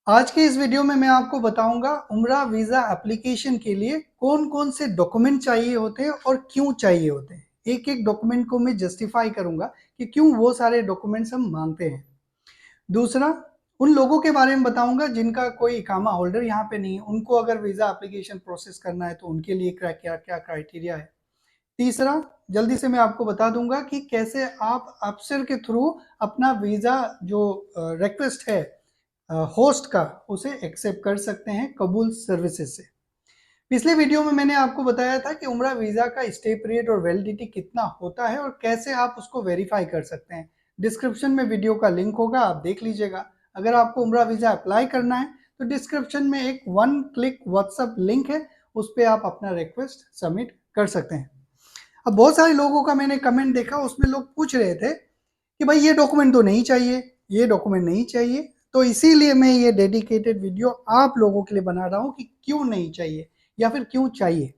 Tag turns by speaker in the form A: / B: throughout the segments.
A: आज के इस वीडियो में मैं आपको बताऊंगा उम्रा वीजा एप्लीकेशन के लिए कौन कौन से डॉक्यूमेंट चाहिए होते हैं और क्यों चाहिए होते हैं। एक एक डॉक्यूमेंट को मैं जस्टिफाई करूंगा कि क्यों वो सारे डॉक्यूमेंट्स हम मांगते हैं। दूसरा, उन लोगों के बारे में बताऊंगा जिनका कोई इकामा होल्डर यहाँ पे नहीं है, उनको अगर वीजा एप्लीकेशन प्रोसेस करना है तो उनके लिए क्या क्या क्या क्राइटेरिया है। तीसरा, जल्दी से मैं आपको बता दूंगा कि कैसे आप अफसर के थ्रू अपना वीजा जो रिक्वेस्ट है होस्ट का उसे एक्सेप्ट कर सकते हैं कबूल सर्विसेज से। पिछले वीडियो में मैंने आपको बताया था कि उम्रा वीजा का स्टे पीरियड और वैलिडिटी कितना होता है और कैसे आप उसको वेरीफाई कर सकते हैं। डिस्क्रिप्शन में वीडियो का लिंक होगा, आप देख लीजिएगा। अगर आपको उम्रा वीजा अप्लाई करना है तो डिस्क्रिप्शन में एक 1 क्लिक व्हाट्सएप लिंक है, उस पर आप अपना रिक्वेस्ट सबमिट कर सकते हैं। अब बहुत सारे लोगों का मैंने कमेंट देखा, उसमें लोग पूछ रहे थे कि भाई ये डॉक्यूमेंट तो नहीं चाहिए, ये डॉक्यूमेंट नहीं चाहिए। तो इसीलिए मैं ये डेडिकेटेड वीडियो आप लोगों के लिए बना रहा हूँ कि क्यों नहीं चाहिए या फिर क्यों चाहिए।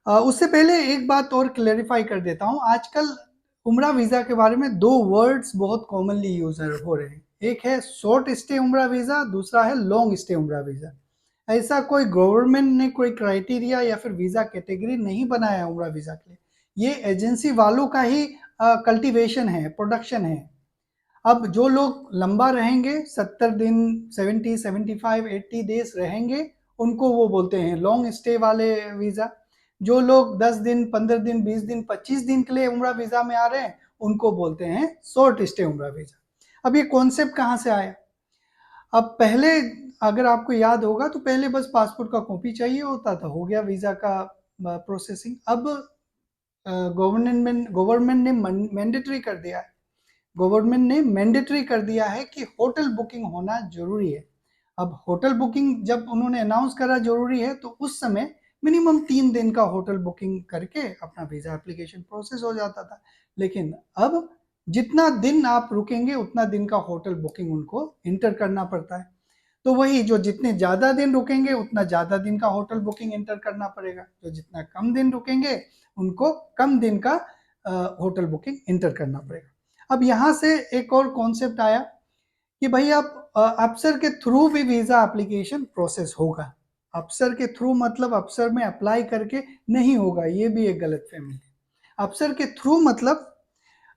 A: उससे पहले एक बात और क्लैरिफाई कर देता हूँ। आजकल उम्रा वीज़ा के बारे में दो वर्ड्स बहुत कॉमनली यूज हो रहे हैं। एक है शॉर्ट स्टे उम्रा वीज़ा, दूसरा है लॉन्ग स्टे उम्रा वीज़ा। ऐसा कोई गवर्नमेंट ने कोई क्राइटेरिया या फिर वीज़ा कैटेगरी नहीं बनाया है उम्रा वीज़ा के लिए। ये एजेंसी वालों का ही कल्टीवेशन है, प्रोडक्शन है। अब जो लोग लंबा रहेंगे, 70 दिन, 70, 75, 80 डेज रहेंगे, उनको वो बोलते हैं लॉन्ग स्टे वाले वीज़ा। जो लोग 10 दिन, 15 दिन, 20 दिन, 25 दिन के लिए उम्रा वीज़ा में आ रहे हैं, उनको बोलते हैं शॉर्ट स्टे उम्रा वीज़ा। अब ये कॉन्सेप्ट कहाँ से आया? अब पहले, अगर आपको याद होगा, तो पहले बस पासपोर्ट का कॉपी चाहिए होता था, हो गया वीज़ा का प्रोसेसिंग। अब गवर्नमेंट ने मैंडेटरी कर दिया है। गवर्नमेंट ने मैंडेटरी कर दिया है कि होटल बुकिंग होना जरूरी है। अब होटल बुकिंग जब उन्होंने अनाउंस करा जरूरी है, तो उस समय मिनिमम 3 दिन का होटल बुकिंग करके अपना वीजा एप्लीकेशन प्रोसेस हो जाता था। लेकिन अब जितना दिन आप रुकेंगे उतना दिन का होटल बुकिंग उनको इंटर करना पड़ता है। तो वही, जो जितने ज्यादा दिन रुकेंगे उतना ज्यादा दिन का होटल बुकिंग इंटर करना पड़ेगा, जो जितना कम दिन रुकेंगे उनको कम दिन का होटल बुकिंग इंटर करना पड़ेगा। अब यहाँ से एक और कॉन्सेप्ट आया कि भाई आप अफसर के थ्रू भी वीजा एप्लीकेशन प्रोसेस होगा। अफसर के थ्रू मतलब अफसर में अप्लाई करके नहीं होगा, ये भी एक गलत फहमी है। अफसर के थ्रू मतलब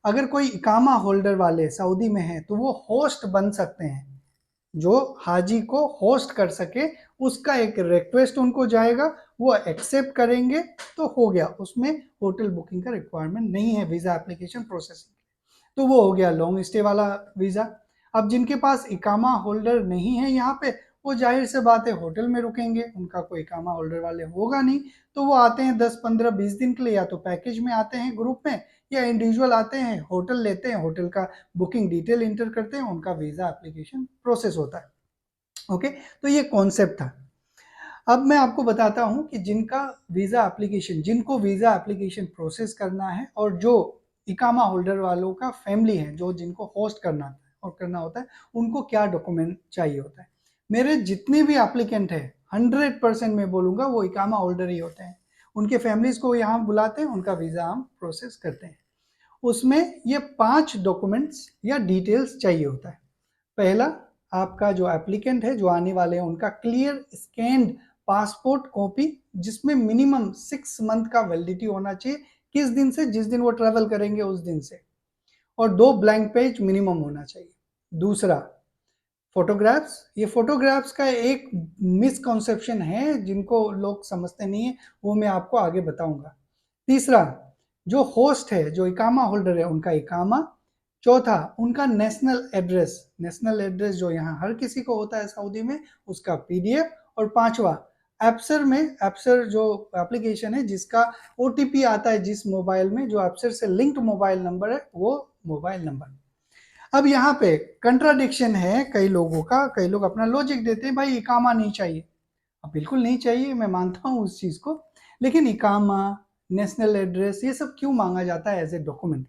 A: अगर कोई इकामा होल्डर वाले सऊदी में है तो वो होस्ट बन सकते हैं, जो हाजी को होस्ट कर सके, उसका एक रिक्वेस्ट उनको जाएगा, वो एक्सेप्ट करेंगे तो हो गया। उसमें होटल बुकिंग का रिक्वायरमेंट नहीं है वीजा एप्लीकेशन प्रोसेसिंग। तो वो हो गया लॉन्ग स्टे वाला वीज़ा। अब जिनके पास इकामा होल्डर नहीं है यहाँ पे, वो जाहिर से बात है होटल में रुकेंगे, उनका कोई इकामा होल्डर वाले होगा नहीं। तो वो आते हैं 10, 15, 20 दिन के लिए, या तो पैकेज में आते हैं ग्रुप में, या इंडिविजुअल आते हैं, होटल लेते हैं, होटल का बुकिंग डिटेल इंटर करते हैं, उनका वीज़ा एप्लीकेशन प्रोसेस होता है। ओके, तो ये कॉन्सेप्ट था। अब मैं आपको बताता हूं कि जिनको वीजा एप्लीकेशन प्रोसेस करना है और जो इकामा होल्डर वालों का फैमिली है, जो जिनको होस्ट करना होता है, उनको क्या डॉक्यूमेंट चाहिए होता है। मेरे जितने भी एप्लीकेंट है, 100% मैं बोलूंगा वो इकामा होल्डर ही होते हैं। उनके फैमिलीज को यहाँ बुलाते हैं, उनका वीजा हम प्रोसेस करते हैं। उसमें ये 5 डॉक्यूमेंट्स या डिटेल्स चाहिए होता है। पहला, आपका जो एप्लीकेंट है, जो आने वाले हैं, उनका क्लियर स्कैन्ड पासपोर्ट कॉपी, जिसमें मिनिमम 6 मंथ का वैलिडिटी होना चाहिए, किस दिन से, जिस दिन वो ट्रेवल करेंगे उस दिन से, और 2 ब्लैंक पेज मिनिमम होना चाहिए। दूसरा, फोटोग्राफ्स। ये फोटोग्राफ्स का एक मिसकॉन्सेप्शन है, जिनको लोग समझते नहीं है, वो मैं आपको आगे बताऊंगा। तीसरा, जो होस्ट है, जो इकामा होल्डर है, उनका इकामा। चौथा, उनका नेशनल एड्रेस जो यहाँ हर किसी को होता है सऊदी में, उसका पीडीएफ। और पांचवा, एप्सर जो एप्लीकेशन है, जिसका ओटीपी आता है जिस मोबाइल में, जो एप्सर से लिंक्ड मोबाइल नंबर है, वो मोबाइल नंबर। अब यहाँ पे कंट्राडिक्शन है कई लोगों का। कई लोग अपना लॉजिक देते हैं, भाई इकामा नहीं चाहिए। अब बिल्कुल नहीं चाहिए, मैं मानता हूँ उस चीज को, लेकिन इकामा, नेशनल एड्रेस, ये सब क्यों मांगा जाता है एज ए डॉक्यूमेंट?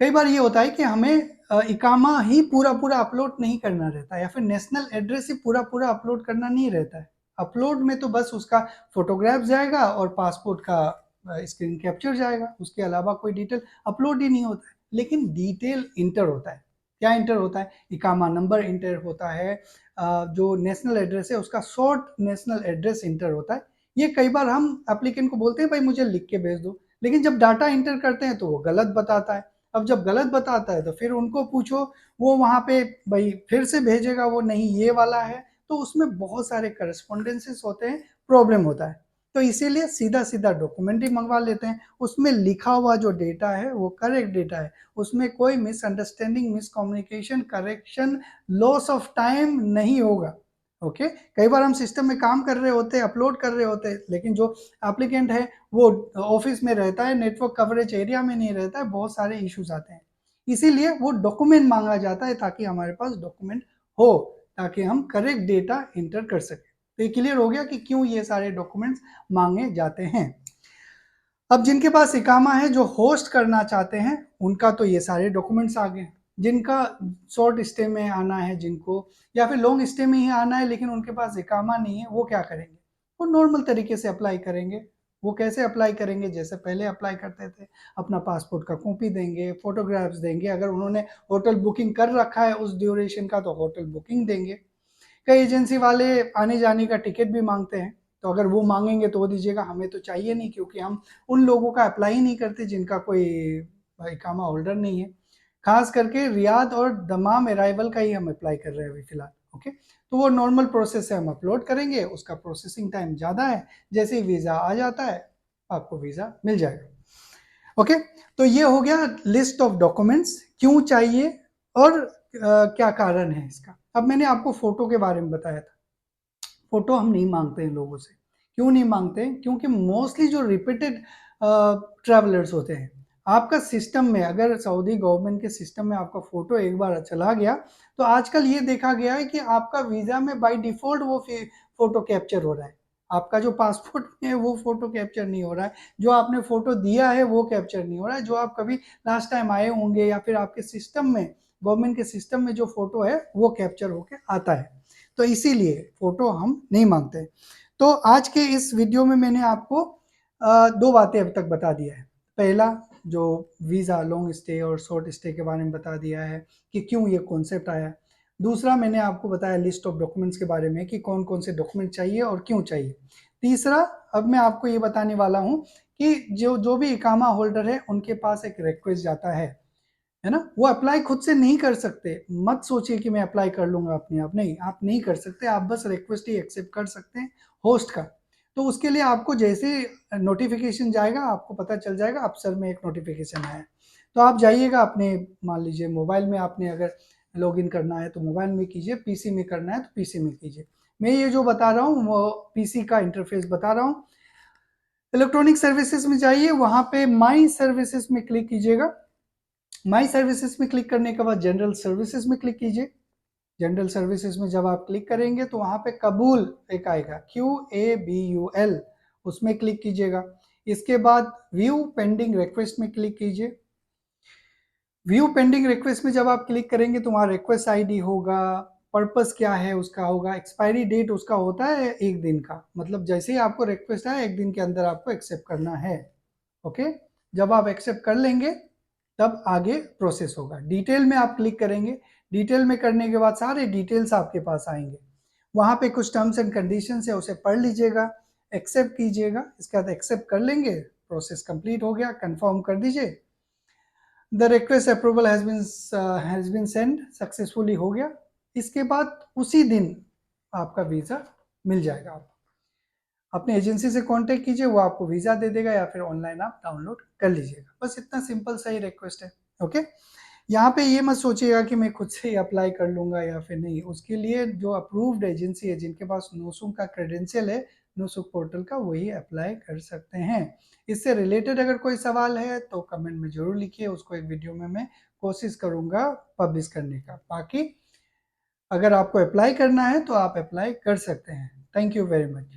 A: कई बार ये होता है कि हमें इकामा ही पूरा पूरा अपलोड नहीं करना रहता है, या फिर नेशनल एड्रेस ही पूरा पूरा अपलोड करना नहीं रहता है। अपलोड में तो बस उसका फोटोग्राफ जाएगा और पासपोर्ट का स्क्रीन कैप्चर जाएगा, उसके अलावा कोई डिटेल अपलोड ही नहीं होता है। लेकिन डिटेल इंटर होता है। क्या इंटर होता है? इकामा नंबर इंटर होता है, जो नेशनल एड्रेस है उसका शॉर्ट नेशनल एड्रेस इंटर होता है। ये कई बार हम एप्लीकेंट को बोलते हैं भाई मुझे लिख के भेज दो, लेकिन जब डाटा इंटर करते हैं तो वो गलत बताता है। अब जब गलत बताता है तो फिर उनको पूछो, वो वहाँ पे भाई फिर से भेजेगा वो नहीं ये वाला है, तो उसमें बहुत सारे करस्पॉन्डेंसेस होते हैं, प्रॉब्लम होता है। तो इसीलिए सीधा सीधा डॉक्यूमेंट ही मंगवा लेते हैं, उसमें लिखा हुआ जो डेटा है वो करेक्ट डेटा है, उसमें कोई misunderstanding, miscommunication, correction, loss of time नहीं होगा। ओके, कई बार हम सिस्टम में काम कर रहे होते हैं, अपलोड कर रहे होते हैं, लेकिन जो एप्लीकेंट है वो ऑफिस में रहता है, नेटवर्क कवरेज एरिया में नहीं रहता है, बहुत सारे इश्यूज आते हैं। इसीलिए वो डॉक्यूमेंट मांगा जाता है ताकि हमारे पास डॉक्यूमेंट हो, ताकि हम करेक्ट डेटा इंटर कर सकें। तो ये क्लियर हो गया कि क्यों ये सारे डॉक्यूमेंट्स मांगे जाते हैं। अब जिनके पास इकामा है, जो होस्ट करना चाहते हैं, उनका तो ये सारे डॉक्यूमेंट्स आ गए। जिनका शॉर्ट स्टे में आना है, जिनको या फिर लॉन्ग स्टे में ही आना है लेकिन उनके पास इकामा नहीं है, वो क्या करेंगे? वो नॉर्मल तरीके से अप्लाई करेंगे। वो कैसे अप्लाई करेंगे? जैसे पहले अप्लाई करते थे, अपना पासपोर्ट का कॉपी देंगे, फोटोग्राफ्स देंगे, अगर उन्होंने होटल बुकिंग कर रखा है उस ड्यूरेशन का तो होटल बुकिंग देंगे। कई एजेंसी वाले आने जाने का टिकट भी मांगते हैं, तो अगर वो मांगेंगे तो वो दीजिएगा, हमें तो चाहिए नहीं, क्योंकि हम उन लोगों का अप्लाई ही नहीं करते जिनका कोई इकामा होल्डर नहीं है। खास करके रियाद और दमाम अराइवल का ही हम अप्लाई कर रहे हैं अभी फिलहाल। ओके, तो वो नॉर्मल प्रोसेस से हम अपलोड करेंगे, उसका प्रोसेसिंग टाइम ज़्यादा है, जैसे ही वीज़ा आ जाता है आपको वीज़ा मिल जाएगा। ओके, तो ये हो गया लिस्ट ऑफ डॉक्यूमेंट्स क्यों चाहिए और क्या कारण है इसका। अब मैंने आपको फोटो के बारे में बताया था, फोटो हम नहीं मांगते हैं लोगों से। क्यों नहीं मांगते हैं? क्योंकि मोस्टली जो रिपीटेड ट्रैवलर्स होते हैं, आपका सिस्टम में अगर सऊदी गवर्नमेंट के सिस्टम में आपका फोटो एक बार चला गया, तो आजकल ये देखा गया है कि आपका वीजा में बाय डिफॉल्ट वो फोटो कैप्चर हो रहा है। आपका जो पासपोर्ट में है वो फोटो कैप्चर नहीं हो रहा है, जो आपने फोटो दिया है वो कैप्चर नहीं हो रहा है, जो आप कभी लास्ट टाइम आए होंगे या फिर आपके सिस्टम में, गवर्नमेंट के सिस्टम में जो फोटो है वो कैप्चर होके आता है। तो इसीलिए फोटो हम नहीं मांगते। तो आज के इस वीडियो में मैंने आपको दो बातें अब तक बता दिया है। पहला, जो वीज़ा लॉन्ग स्टे और शॉर्ट स्टे के बारे में बता दिया है कि क्यों ये कॉन्सेप्ट आया। दूसरा, मैंने आपको बताया लिस्ट ऑफ डॉक्यूमेंट्स के बारे में कि कौन कौन से डॉक्यूमेंट चाहिए और क्यों चाहिए। तीसरा, अब मैं आपको ये बताने वाला हूँ कि जो जो भी इकामा होल्डर है उनके पास एक रिक्वेस्ट जाता है ना, वो अप्लाई खुद से नहीं कर सकते। मत सोचिए कि मैं अप्लाई कर लूंगा अपने आप, नहीं, आप नहीं कर सकते। आप बस रिक्वेस्ट ही एक्सेप्ट कर सकते हैं होस्ट का। तो उसके लिए आपको जैसे नोटिफिकेशन जाएगा आपको पता चल जाएगा, अफसर में एक नोटिफिकेशन आया, तो आप जाइएगा अपने, मान लीजिए मोबाइल में आपने अगर लॉगिन करना है तो मोबाइल में कीजिए, पीसी में करना है तो पीसी में कीजिए। मैं ये जो बता रहा हूँ वो पीसी का इंटरफेस बता रहा हूँ। इलेक्ट्रॉनिक सर्विसेज में जाइए, वहां पे माई सर्विसेज में क्लिक कीजिएगा। माई सर्विसेज में क्लिक करने के बाद जनरल सर्विसेज में क्लिक कीजिए। जनरल सर्विसेज में जब आप क्लिक करेंगे तो वहां पे कबूल एक आएगा, QABUL, उसमें क्लिक कीजिएगा। इसके बाद व्यू पेंडिंग रिक्वेस्ट में क्लिक कीजिए। व्यू पेंडिंग रिक्वेस्ट में जब आप क्लिक करेंगे तो वहाँ रिक्वेस्ट आईडी होगा, पर्पस क्या है उसका होगा, एक्सपायरी डेट उसका होता है 1 दिन का, मतलब जैसे ही आपको रिक्वेस्ट आए 1 दिन के अंदर आपको एक्सेप्ट करना है। ओके, जब आप एक्सेप्ट कर लेंगे तब आगे प्रोसेस होगा। डिटेल में आप क्लिक करेंगे, डिटेल में करने के बाद सारे डिटेल्स आपके पास आएंगे। वहाँ पे कुछ टर्म्स एंड कंडीशंस है, उसे पढ़ लीजिएगा, एक्सेप्ट कीजिएगा। इसके बाद एक्सेप्ट कर लेंगे, प्रोसेस कंप्लीट हो गया, कंफर्म कर दीजिए, the request approval has been send successfully, हो गया। इसके बाद उसी दिन आपका वीज़ा मिल जाएगा। आप अपने एजेंसी से कांटेक्ट कीजिए, वो आपको वीज़ा दे देगा या फिर ऑनलाइन आप डाउनलोड कर लीजिएगा। बस इतना सिंपल सा ही रिक्वेस्ट है। ओके, यहाँ पे ये मत सोचिएगा कि मैं खुद से ही अप्लाई कर लूँगा या फिर नहीं। उसके लिए जो अप्रूव्ड एजेंसी है, जिनके पास नोसुक का क्रेडेंशियल है, नोसुक पोर्टल का, वही अप्लाई कर सकते हैं। इससे रिलेटेड अगर कोई सवाल है तो कमेंट में ज़रूर लिखिए, उसको एक वीडियो में मैं कोशिश करूँगा पब्लिश करने का। बाकी अगर आपको अप्लाई करना है तो आप अप्लाई कर सकते हैं। Thank you very much.